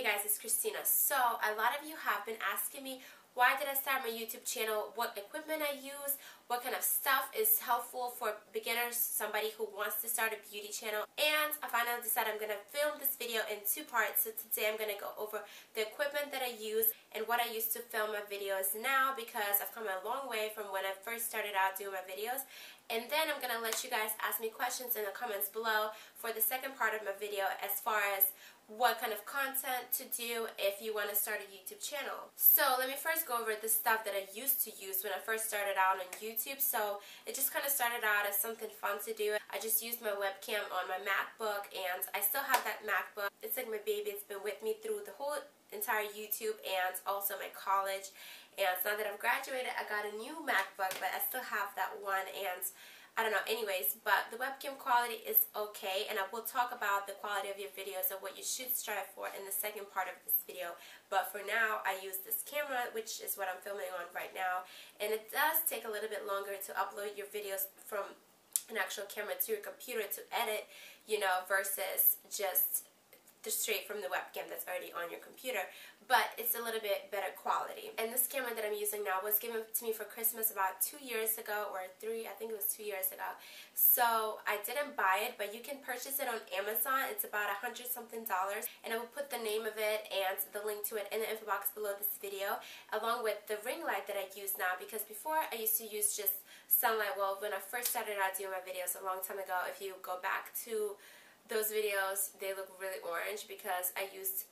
Hey guys, it's Kristina. So, a lot of you have been asking me, why did I start my YouTube channel, what equipment I use, what kind of stuff is helpful for beginners, somebody who wants to start a beauty channel. And I finally decided I'm going to film this video in two parts. So today I'm going to go over the equipment that I use and what I use to film my videos now, because I've come a long way from when I first started out doing my videos. And then I'm going to let you guys ask me questions in the comments below for the second part of my video as far as what kind of content to do if you want to start a YouTube channel. So let me first go over the stuff that I used to use when I first started out on YouTube. So it just kind of started out as something fun to do. I just used my webcam on my MacBook, and I still have that MacBook. It's like my baby. It's been with me through the whole entire YouTube and also my college. And now that I've graduated, I got a new MacBook, but I still have that one, and I don't know, anyways, but the webcam quality is okay, and I will talk about the quality of your videos and what you should strive for in the second part of this video. But for now, I use this camera, which is what I'm filming on right now, and it does take a little bit longer to upload your videos from an actual camera to your computer to edit, you know, versus just straight from the webcam that's already on your computer, but it's a little bit better quality. And this camera that I'm using now was given to me for Christmas about 2 years ago, or 3, I think it was 2 years ago. So I didn't buy it, but you can purchase it on Amazon. It's about $100-something, and I will put the name of it and the link to it in the info box below this video, along with the ring light that I use now, because before I used to use just sunlight. Well, when I first started out doing my videos a long time ago, if you go back to those videos, they look really orange because I used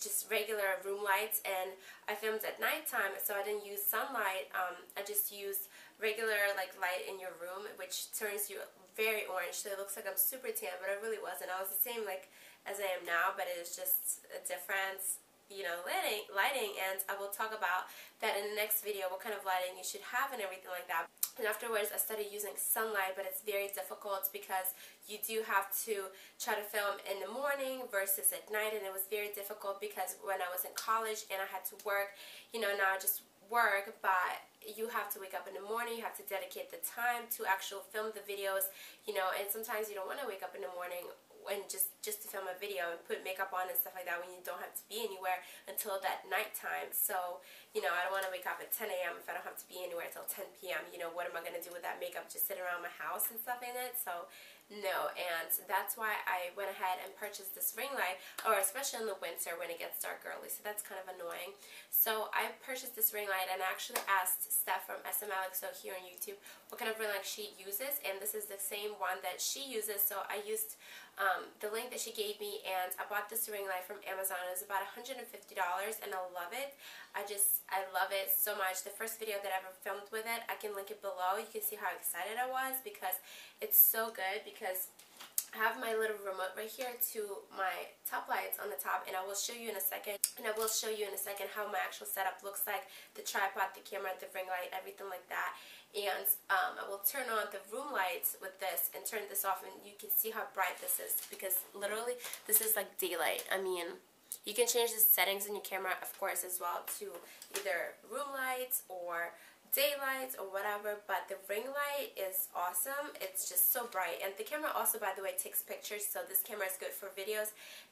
just regular room lights, and I filmed at nighttime, so I didn't use sunlight. I just used regular like light in your room, which turns you very orange, so it looks like I'm super tan, but I really wasn't. I was the same like as I am now, but it was just a difference, you know, lighting, and I will talk about that in the next video, what kind of lighting you should have and everything like that. And afterwards I started using sunlight, but it's very difficult because you do have to try to film in the morning versus at night, and it was very difficult because when I was in college and I had to work, you know, now I just work, but you have to wake up in the morning, you have to dedicate the time to actually film the videos, you know, and sometimes you don't want to wake up in the morning and just to film a video and put makeup on and stuff like that when you don't have to be anywhere until that nighttime. So, you know, I don't want to wake up at 10 a.m. if I don't have to be anywhere until 10 p.m. You know, what am I going to do with that makeup? Just sit around my house and stuff in it? So, no, and that's why I went ahead and purchased this ring light, or especially in the winter when it gets dark early, so that's kind of annoying. So I purchased this ring light, and I actually asked Steph from SMLXO here on YouTube what kind of ring light she uses, and this is the same one that she uses, so I used the link that she gave me, and I bought this ring light from Amazon. It was about $150, and I love it. I love it so much. The first video that I ever filmed with it, I can link it below. You can see how excited I was because it's so good, because I have my little remote right here to my top lights on the top, and I will show you in a second. And I will show you in a second how my actual setup looks like, the tripod, the camera, the ring light, everything like that. And I will turn on the room lights with this and turn this off, and you can see how bright this is, because literally this is like daylight. I mean, you can change the settings in your camera, of course, as well, to either room lights or daylight or whatever, but the ring light is awesome. It's just so bright, and the camera also, by the way, takes pictures, so this camera is good for videos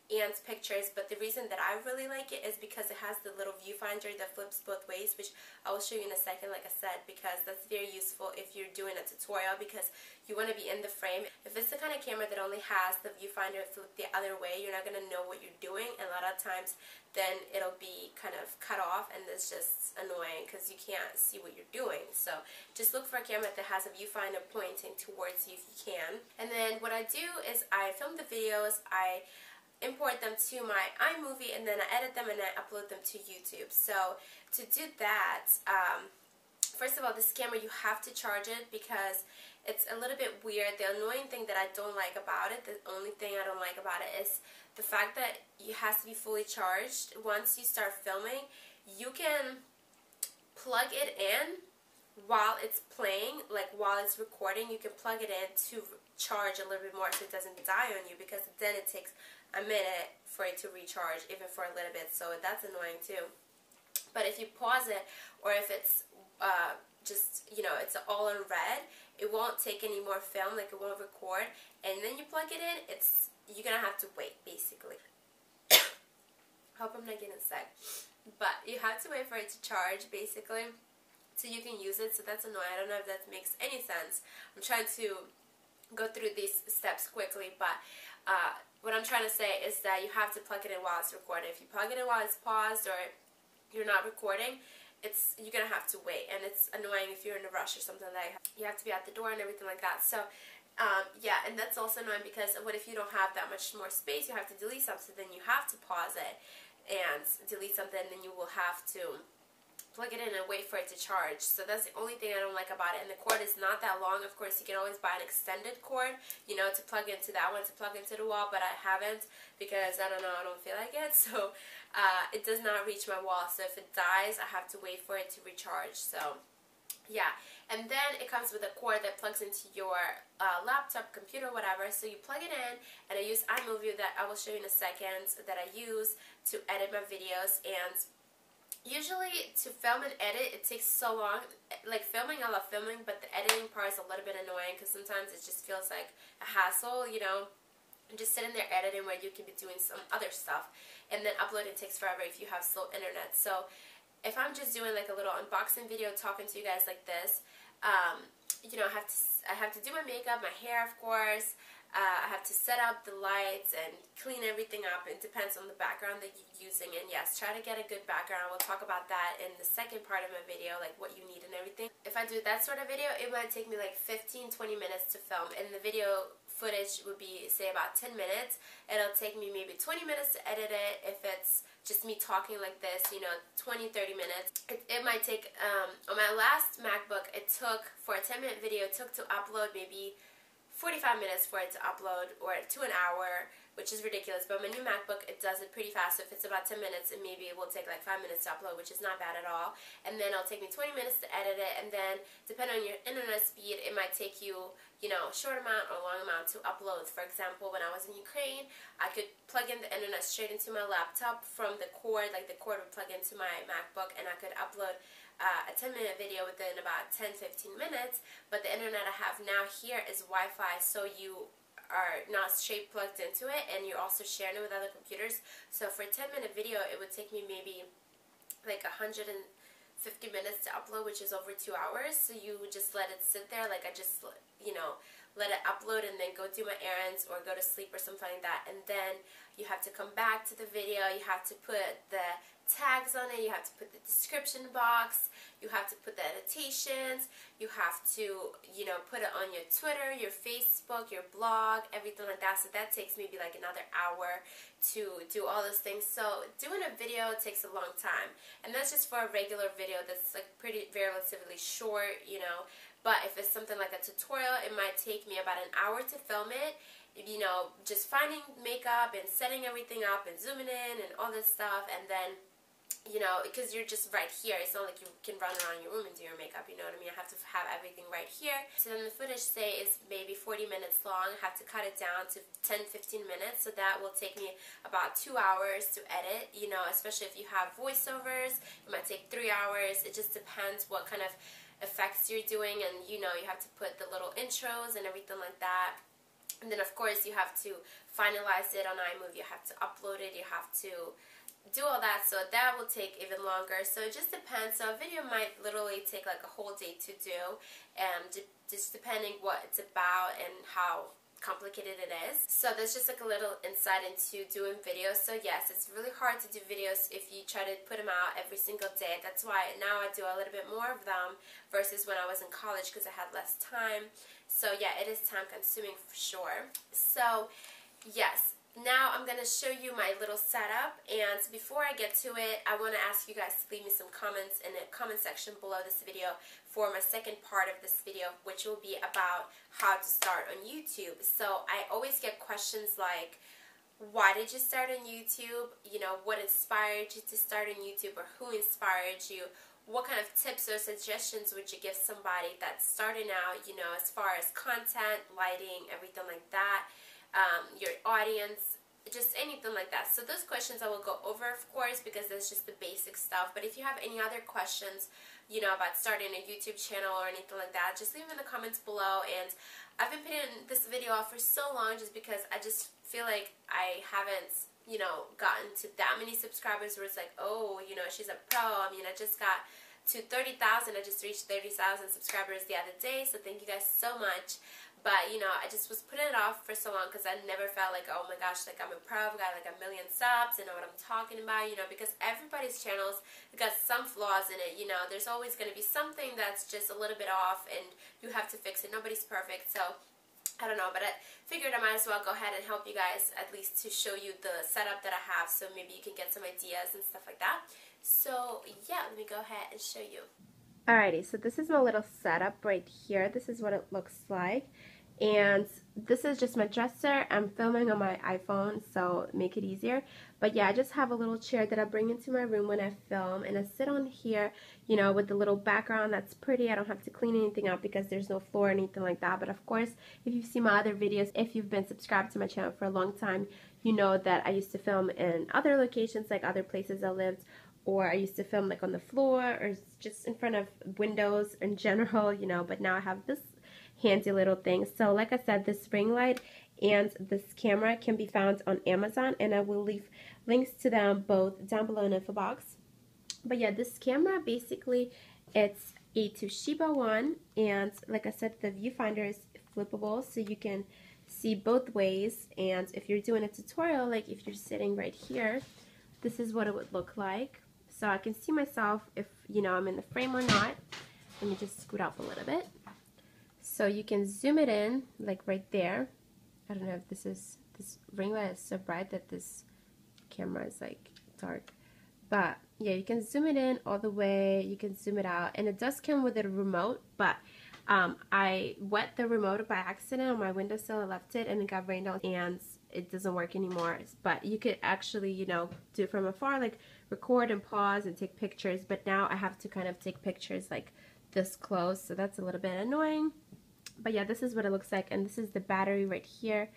and pictures. But the reason that I really like it is because it has the little viewfinder that flips both ways, which I will show you in a second, like I said, because that's very useful if you're doing a tutorial, because you want to be in the frame. If it's the kind of camera that only has the viewfinder flip the other way, you're not going to know what you're doing, and a lot of times then it'll be kind of cut off, and it's just annoying because you can't see what you're doing. So just look for a camera that has a viewfinder pointing towards you if you can. And then what I do is I film the videos, I import them to my iMovie, and then I edit them and I upload them to YouTube. So to do that, first of all, this camera, you have to charge it because it's a little bit weird. The annoying thing that I don't like about it, the only thing I don't like about it, is the fact that it has to be fully charged. Once you start filming, you can plug it in while it's playing, like while it's recording, you can plug it in to charge a little bit more so it doesn't die on you, because then it takes a minute for it to recharge, even for a little bit, so that's annoying too. But if you pause it, or if it's just, you know, it's all on red, it won't take any more film, like it won't record, and then you plug it in, you're gonna have to wait, basically. Hope I'm not getting sick. But you have to wait for it to charge, basically, so you can use it. So that's annoying. I don't know if that makes any sense. I'm trying to go through these steps quickly, but what I'm trying to say is that you have to plug it in while it's recording. If you plug it in while it's paused or you're not recording, you're gonna have to wait, and it's annoying if you're in a rush or something like that. You have to be at the door and everything like that. So yeah, and that's also annoying because what if you don't have that much more space? You have to delete something, then you have to pause it and delete something, then you will have to plug it in and wait for it to charge. So that's the only thing I don't like about it. And the cord is not that long. Of course, you can always buy an extended cord, you know, to plug into that one, to plug into the wall, but I haven't because, I don't know, I don't feel like it. So it does not reach my wall. So if it dies, I have to wait for it to recharge. So yeah, and then it comes with a cord that plugs into your laptop, computer, whatever. So you plug it in, and I use iMovie that I will show you in a second that I use to edit my videos. And usually to film and edit, it takes so long. Like filming, I love filming, but the editing part is a little bit annoying because sometimes it just feels like a hassle, you know. And just sitting there editing where you can be doing some other stuff, and then uploading takes forever if you have slow internet. So if I'm just doing like a little unboxing video talking to you guys like this, you know, I have to do my makeup, my hair, of course. I have to set up the lights and clean everything up. It depends on the background that you're using. And yes, try to get a good background. We'll talk about that in the second part of my video, like what you need and everything. If I do that sort of video, it might take me like 15-20 minutes to film. And the video footage would be, say, about 10 minutes. It'll take me maybe 20 minutes to edit it. If it's just me talking like this, you know, 20-30 minutes. It might take, on my last MacBook, it took, for a 10-minute video, it took to upload maybe 45 minutes for it to upload, or to an hour, which is ridiculous. But my new MacBook, it does it pretty fast. So if it's about 10 minutes, and maybe it will take like 5 minutes to upload, which is not bad at all. And then it'll take me 20 minutes to edit it. And then, depending on your internet speed, it might take you, you know, a short amount or long amount to upload. For example, when I was in Ukraine, I could plug in the internet straight into my laptop from the cord, like the cord would plug into my MacBook, and I could upload a 10-minute video within about 10-15 minutes. But the internet I have now here is Wi-Fi, so you are not straight plugged into it, and you're also sharing it with other computers. So for a 10-minute video, it would take me maybe like 150 minutes to upload, which is over 2 hours. So you would just let it sit there, like I just, you know, let it upload and then go do my errands or go to sleep or something like that. And then you have to come back to the video, you have to put the tags on it, you have to put the description box, you have to put the annotations, you have to, you know, put it on your Twitter, your Facebook, your blog, everything like that. So that takes maybe like another hour to do all those things. So doing a video takes a long time, and that's just for a regular video that's like relatively short, you know. But if it's something like a tutorial, it might take me about an hour to film it, you know, just finding makeup and setting everything up and zooming in and all this stuff. And then, you know, because you're just right here, it's not like you can run around your room and do your makeup, you know what I mean? I have to have everything right here. So then the footage, say, is maybe 40 minutes long. I have to cut it down to 10-15 minutes, so that will take me about 2 hours to edit, you know, especially if you have voiceovers. It might take 3 hours. It just depends what kind of effects you're doing, and, you know, you have to put the little intros and everything like that. And then, of course, you have to finalize it on iMovie. You have to upload it. You have to do all that, so that will take even longer. So it just depends. So a video might literally take like a whole day to do, and just depending what it's about and how complicated it is. So that's just like a little insight into doing videos. So yes, it's really hard to do videos if you try to put them out every single day. That's why now I do a little bit more of them versus when I was in college, because I had less time. So yeah, it is time consuming for sure. So yes, now I'm going to show you my little setup, and before I get to it, I want to ask you guys to leave me some comments in the comment section below this video for my second part of this video, which will be about how to start on YouTube. So I always get questions like, why did you start on YouTube? You know, what inspired you to start on YouTube, or who inspired you? What kind of tips or suggestions would you give somebody that's starting out, you know, as far as content, lighting, everything like that? Your audience, just anything like that. So those questions I will go over, of course, because that's just the basic stuff. But if you have any other questions, you know, about starting a YouTube channel or anything like that, just leave them in the comments below. And I've been putting this video off for so long just because I just feel like I haven't you know, gotten to that many subscribers where it's like, oh, you know, she's a pro. I mean, I just got to 30,000. I just reached 30,000 subscribers the other day, so thank you guys so much. But, you know, I just was putting it off for so long because I never felt like, oh my gosh, like I'm a pro, I've got like 1 million subs, I know what I'm talking about, you know, because everybody's channels got some flaws in it, you know. There's always going to be something that's just a little bit off and you have to fix it. Nobody's perfect, so I don't know, but I figured I might as well go ahead and help you guys, at least to show you the setup that I have, so maybe you can get some ideas and stuff like that. So yeah, let me go ahead and show you. Alrighty, so this is my little setup right here. This is what it looks like. And this is just my dresser. I'm filming on my iPhone, so make it easier. But yeah, I just have a little chair that I bring into my room when I film, and I sit on here, you know, with the little background that's pretty. I don't have to clean anything up because there's no floor or anything like that. But of course, if you've seen my other videos, if you've been subscribed to my channel for a long time, you know that I used to film in other locations, like other places I lived, or I used to film like on the floor or just in front of windows in general, you know. But now I have this handy little thing. So like I said, this ring light and this camera can be found on Amazon, and I will leave links to them both down below in the info box. But yeah, this camera, basically it's a Toshiba one, and like I said, the viewfinder is flippable, so you can see both ways. And if you're doing a tutorial, like if you're sitting right here, this is what it would look like. So I can see myself if, you know, I'm in the frame or not. Let me just scoot up a little bit. So you can zoom it in, like right there. I don't know if this ring light is so bright that this camera is like dark. But yeah, you can zoom it in all the way, you can zoom it out, and it does come with a remote, but I wet the remote by accident on my windowsill. I left it and it got rained on and it doesn't work anymore. But you could actually, you know, do it from afar, like record and pause and take pictures. But now I have to kind of take pictures like this close, so that's a little bit annoying. But yeah, this is what it looks like, and this is the battery right here,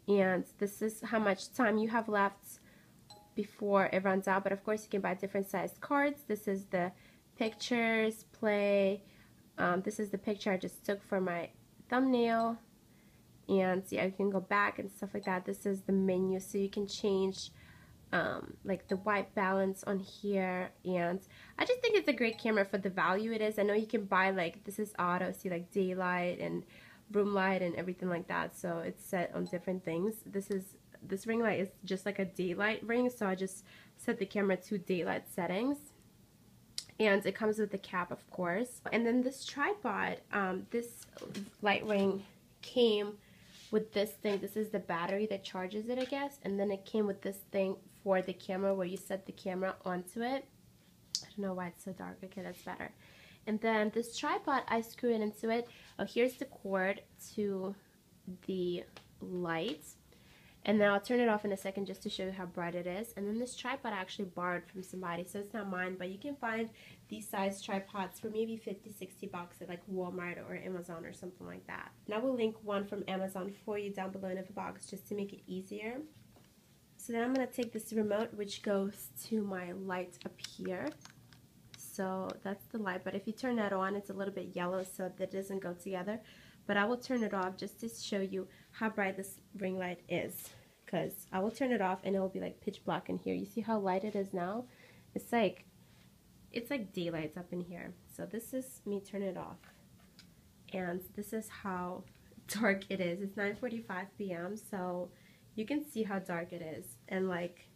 and this is how much time you have left before it runs out. But of course you can buy different sized cards. This is the pictures, play. This is the picture I just took for my thumbnail, and yeah, you can go back and stuff like that. This is the menu, so you can change like the white balance on here, and I just think it's a great camera for the value it is. I know you can buy, like, this is auto, see, like daylight and room light and everything like that, so it's set on different things. This ring light is just like a daylight ring, so I just set the camera to daylight settings. And it comes with the cap, of course. And then this tripod, this light ring came with this thing. This is the battery that charges it, I guess. And then it came with this thing for the camera where you set the camera onto it. I don't know why it's so dark. Okay, that's better. And then this tripod, I screw it into it. Oh, here's the cord to the light. And then I'll turn it off in a second just to show you how bright it is. And then this tripod I actually borrowed from somebody, so it's not mine, but you can find these size tripods for maybe 50-60 bucks at like Walmart or Amazon or something like that. And I will link one from Amazon for you down below in the info box just to make it easier. So then I'm going to take this remote, which goes to my light up here. So that's the light, but if you turn that on, it's a little bit yellow, so that doesn't go together. But I will turn it off just to show you how bright this ring light is, because I will turn it off and it will be like pitch black in here. You see how light it is now? It's like daylight up in here. So this is me turn it off, and this is how dark it is. It's 9:45 p.m. so you can see how dark it is. And like,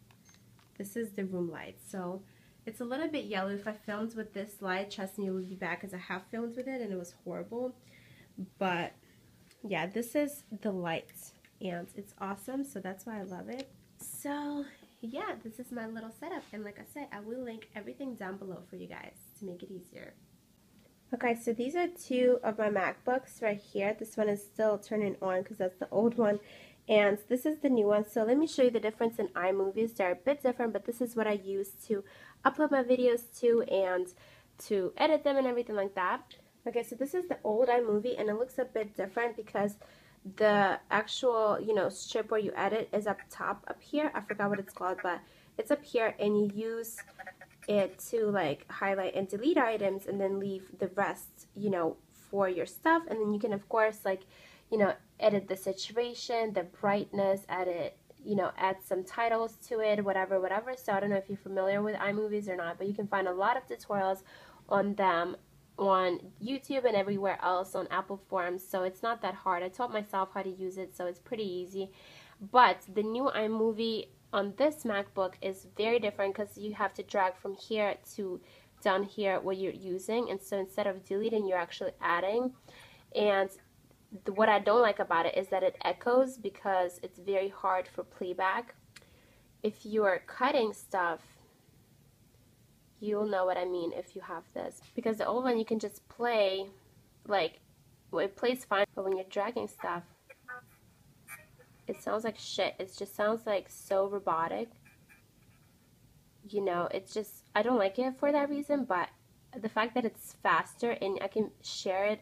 this is the room light, so it's a little bit yellow. If I filmed with this light, trust me, it will be bad, because I have filmed with it and it was horrible. But yeah, this is the light and it's awesome, so that's why I love it. So yeah, this is my little setup, and like I said, I will link everything down below for you guys to make it easier. Okay, so these are two of my MacBooks right here. This one is still turning on because that's the old one, and this is the new one. So let me show you the difference in iMovies. They're a bit different, but this is what I use to upload my videos to and to edit them and everything like that. Okay, so this is the old iMovie, and it looks a bit different because the actual, you know, strip where you edit is up top up here. I forgot what it's called, but it's up here, and you use it to like highlight and delete items and then leave the rest, you know, for your stuff. And then you can, of course, like, you know, edit the situation, the brightness, edit, you know, add some titles to it, whatever. So I don't know if you're familiar with iMovies or not, but you can find a lot of tutorials on them on YouTube and everywhere else, on Apple Forms, so it's not that hard. I taught myself how to use it, so it's pretty easy. But the new iMovie on this MacBook is very different because you have to drag from here to down here what you're using, and so instead of deleting, you're actually adding. And what I don't like about it is that it echoes, because it's very hard for playback. If you are cutting stuff, you'll know what I mean if you have this, because the old one you can just play, like, well, it plays fine, but when you're dragging stuff, it sounds like shit. It just sounds like so robotic, you know. It's just, I don't like it for that reason. But the fact that it's faster and I can share it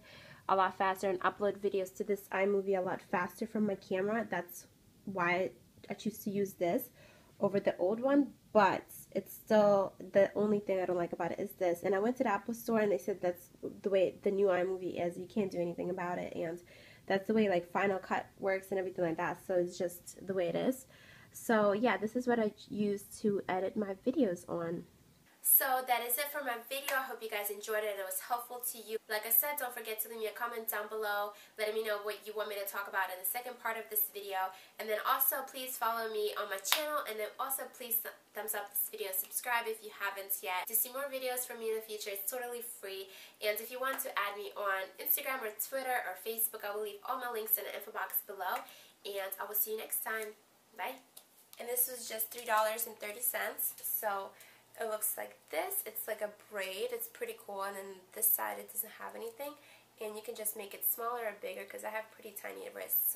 a lot faster and upload videos to this iMovie a lot faster from my camera, that's why I choose to use this over the old one. But it's still, the only thing I don't like about it is this. And I went to the Apple Store and they said that's the way the new iMovie is. You can't do anything about it, and that's the way like Final Cut works and everything like that. So it's just the way it is. So yeah, this is what I use to edit my videos on. So that is it for my video. I hope you guys enjoyed it and it was helpful to you. Like I said, don't forget to leave me a comment down below letting me know what you want me to talk about in the second part of this video. And then also please follow me on my channel, and then also please thumbs up this video, subscribe if you haven't yet. To see more videos from me in the future, it's totally free. And if you want to add me on Instagram or Twitter or Facebook, I will leave all my links in the info box below. And I will see you next time. Bye. And this was just $3.30. So it looks like this. It's like a braid. It's pretty cool. And then this side, it doesn't have anything. And you can just make it smaller or bigger because I have pretty tiny wrists.